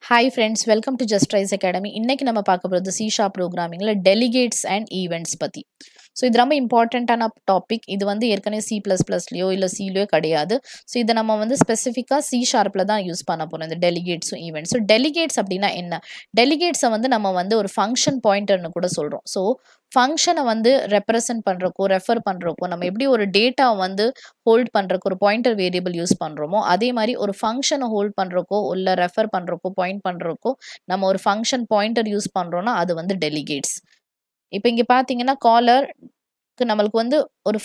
Hi friends, welcome to Just Rise Academy. இன்னைக்கு நம்ம பார்க்க போறது C# ப்ரோக்ராமிங்ல delegates and events பத்தி. ஸோ இது ரொம்ப இம்பார்ட்டண்ட்டான டாபிக். இது வந்து ஏற்கனவே C++லயோ இல்லை சிலயோ கிடையாது. ஸோ இதை நம்ம வந்து ஸ்பெசிஃபிக்காக C# தான் யூஸ் பண்ண போகிறோம், இந்த டெலிகேட்ஸும் ஈவெண்ட்ஸ். ஸோ டெலிகேட்ஸ் அப்படின்னா என்ன? டெலிகேட்ஸை வந்து நம்ம வந்து ஒரு ஃபங்க்ஷன் பாயிண்டர்னு கூட சொல்கிறோம். ஸோ ஃபங்க்ஷனை வந்து ரெப்ரசன்ட் பண்ணுறக்கோ ரெஃபர் பண்ணுறக்கோ நம்ம எப்படி ஒரு டேட்டா வந்து ஹோல்ட் பண்ணுறக்கு ஒரு பாயிண்டர் வேரியபிள் யூஸ் பண்ணுறோமோ, அதே மாதிரி ஒரு ஃபங்க்ஷனை ஹோல்ட் பண்ணுறக்கோ இல்லை ரெஃபர் பண்ணுறக்கோ பாயிண்ட் பண்ணுறக்கோ நம்ம ஒரு ஃபங்க்ஷன் பாயிண்டர் யூஸ் பண்ணுறோன்னா அது வந்து டெலிகேட்ஸ். இப்போ இங்கே பார்த்தீங்கன்னா காலருக்கு நம்மளுக்கு வந்து ஒரு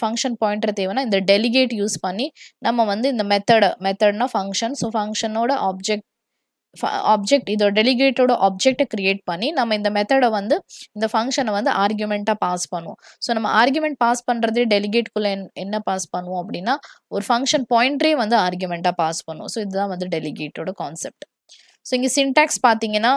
ஃபங்க்ஷன் பாயிண்டர் தேவைன்னா இந்த டெலிகேட் யூஸ் பண்ணி நம்ம வந்து இந்த மெத்தட்னா ஃபங்க்ஷன். ஸோ ஃபங்க்ஷனோட ஆப்ஜெக்ட் இதோட டெலிகேட்டோட ஆப்ஜெக்டை கிரியேட் பண்ணி நம்ம இந்த மெத்தடை வந்து இந்த ஃபங்க்ஷனை வந்து ஆர்குமெண்ட்டாக பாஸ் பண்ணுவோம். ஸோ நம்ம ஆர்குமெண்ட் பாஸ் பண்ணுறதே டெலிகேட்குள்ளே என்ன பாஸ் பண்ணுவோம் அப்படின்னா ஒரு ஃபங்க்ஷன் பாயிண்டரே வந்து ஆர்குமெண்ட்டாக பாஸ் பண்ணுவோம். ஸோ இதுதான் வந்து டெலிகேட்டோட கான்செப்ட். ஸோ இங்கே சின்டாக்ஸ் பார்த்தீங்கன்னா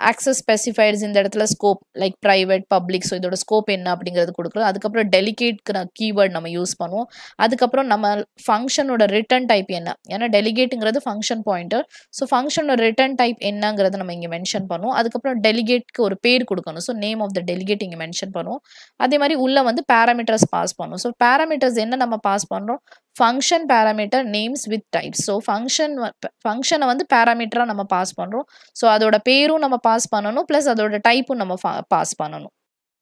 ஆக்சஸ் ஸ்பெசிஃபையர்ஸ் இந்த இடத்துல scope like private public. So இதோட ஸ்கோப் என்ன அப்படிங்கிறது கொடுக்குறோம். அதுக்கப்புறம் டெலிகேட்க்கு கீவேர்ட் நம்ம யூஸ் பண்ணுவோம். அதுக்கப்புறம் நம்ம ஃபங்க்ஷனோட ரிட்டர்ன் டைப் என்ன, ஏன்னா டெலிகேட்டுங்கிறது ஃபங்க்ஷன் பாயிண்டர். ஸோ ஃபங்க்ஷனோட ரிட்டர்ன் டைப் என்னங்கிறத நம்ம இங்கே மென்ஷன் பண்ணுவோம். அதுக்கப்புறம் டெலிகேட்க்கு ஒரு பேர் கொடுக்கணும். So name of the delegate இங்கே மென்ஷன் பண்ணுவோம். அதே மாதிரி உள்ள வந்து பேராமீட்டர்ஸ் பாஸ் பண்ணுவோம். ஸோ பேராமீட்டர்ஸ் என்ன நம்ம பாஸ் பண்ணுறோம்? Function parameter names with types. So ஃபங்க்ஷனை வந்து பேராமீட்டராக நம்ம பாஸ் பண்ணுறோம். ஸோ அதோட பேரும் நம்ம பாஸ் பண்ணணும், ப்ளஸ் அதோட டைப்பும் நம்ம பாஸ் பண்ணணும்.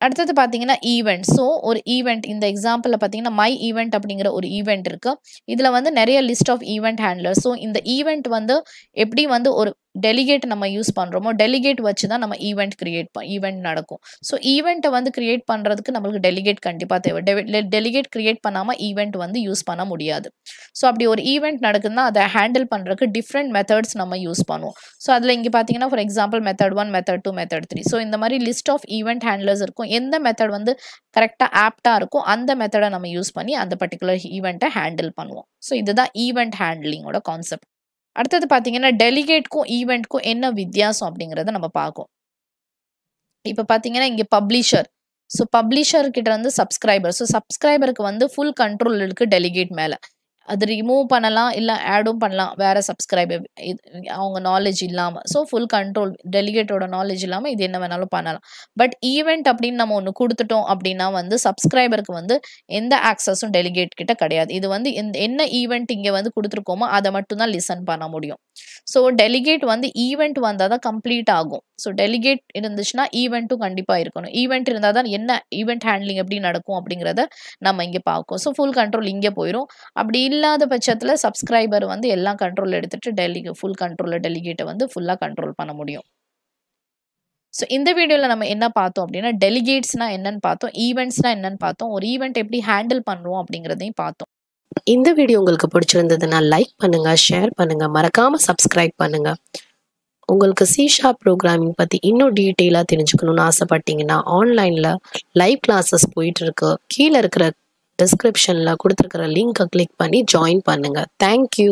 அடுத்தது பார்த்தீங்கன்னா ஈவெண்ட். ஸோ ஒரு ஈவெண்ட் இந்த எக்ஸாம்பிளில் பார்த்தீங்கன்னா மை ஈவெண்ட் அப்படிங்கிற ஒரு ஈவெண்ட் இருக்கு. இதில் வந்து நிறைய list of event handler. So இந்த ஈவெண்ட் வந்து எப்படி வந்து ஒரு டெலிகேட் நம்ம யூஸ் பண்ணுறோமோ டெலிகேட் வச்சு தான் நம்ம ஈவெண்ட் நடக்கும். ஸோ ஈவெண்ட்டை வந்து கிரியேட் பண்ணுறதுக்கு நம்மளுக்கு டெலிகேட் கண்டிப்பாக தேவை. டெலிகேட் கிரியேட் பண்ணாமல் ஈவெண்ட் வந்து யூஸ் பண்ண முடியாது. ஸோ அப்படி ஒரு ஈவெண்ட் நடக்குதுன்னா அதை ஹேண்டில் பண்ணுறதுக்கு டிஃப்ரெண்ட் மெத்தட்ஸ் நம்ம யூஸ் பண்ணுவோம். ஸோ அதில் இங்கே பார்த்தீங்கன்னா for example method 1, method 2, method 3. So இந்த மாதிரி லிஸ்ட் ஆஃப் ஈவெண்ட் ஹேண்ட்லர்ஸ் இருக்கும். எந்த மெத்தட் வந்து கரெக்டாக ஆப்டாக இருக்கும் அந்த மெத்தடை நம்ம யூஸ் பண்ணி அந்த பர்டிகுலர் ஈவெண்ட்டை ஹேண்டில் பண்ணுவோம். ஸோ இதுதான் ஈவெண்ட் ஹேண்ட்லிங்கோட கான்செப்ட். அடுத்தது பார்த்தீங்கன்னா டெலிகேட்க்கும் ஈவெண்ட்க்கும் என்ன வித்தியாசம் அப்படிங்கிறத நம்ம பார்ப்போம். இப்போ பார்த்தீங்கன்னா இங்கே பப்ளிஷர். ஸோ பப்ளிஷர் கிட்ட வந்து சப்ஸ்கிரைபர். ஸோ சப்ஸ்கிரைபருக்கு வந்து ஃபுல் கண்ட்ரோல் இருக்குது டெலிகேட் மேலே. அது ரிமூவ் பண்ணலாம் இல்லை ஆடும் பண்ணலாம் வேறு சப்ஸ்கிரைபர் அவங்க நாலேஜ் இல்லாமல். ஸோ ஃபுல் கண்ட்ரோல் டெலிகேட்டோட நாலேஜ் இல்லாமல் இது என்ன வேணாலும் பண்ணலாம். பட் ஈவெண்ட் அப்படின்னு நம்ம ஒன்று கொடுத்துட்டோம் அப்படின்னா வந்து சப்ஸ்கிரைபருக்கு வந்து எந்த ஆக்சஸும் டெலிகேட் கிட்ட கிடையாது. இது வந்து என்ன ஈவெண்ட் இங்கே வந்து கொடுத்துருக்கோமோ அதை மட்டும்தான் லிசன் பண்ண முடியும். ஸோ டெலிகேட் வந்து ஈவெண்ட் வந்தால் தான் கம்ப்ளீட் ஆகும். ஸோ டெலிகேட் இருந்துச்சுன்னா ஈவெண்ட்டும் கண்டிப்பாக இருக்கணும். ஈவெண்ட் இருந்தால் தான் என்ன ஈவெண்ட் ஹேண்ட்லிங் எப்படி நடக்கும் அப்படிங்கிறத நம்ம இங்கே பார்க்கும். ஸோ ஃபுல் கண்ட்ரோல் இங்கே போயிடும். அப்படி இல்லாத பட்சத்தில் சப்ஸ்கிரைபர் வந்து எல்லாம் கண்ட்ரோல் எடுத்துட்டு ஃபுல் கண்ட்ரோலில் டெலிகேட்டை வந்து ஃபுல்லாக கண்ட்ரோல் பண்ண முடியும். ஸோ இந்த வீடியோவில் நம்ம என்ன பார்த்தோம் அப்படின்னா டெலிகேட்ஸ்னா என்னன்னு பார்த்தோம், ஈவெண்ட்ஸ்னா என்னன்னு பார்த்தோம், ஒரு ஈவெண்ட் எப்படி ஹேண்டில் பண்ணுறோம் அப்படிங்கிறதையும் பார்த்தோம். இந்த வீடியோ உங்களுக்கு பிடிச்சிருந்ததுன்னா லைக் பண்ணுங்க, ஷேர் பண்ணுங்க, மறக்காம சப்ஸ்கிரைப் பண்ணுங்க. உங்களுக்கு C# ப்ரோக்ராமிங் பற்றி இன்னும் டீட்டெயிலாக தெரிஞ்சுக்கணும்னு ஆசைப்பட்டீங்கன்னா ஆன்லைனில் லைவ் கிளாஸஸ் போயிட்டு இருக்கு. கீழே இருக்கிற டிஸ்கிரிப்ஷனில் கொடுத்துருக்கிற லிங்கை கிளிக் பண்ணி ஜாயின் பண்ணுங்க. தேங்க்யூ.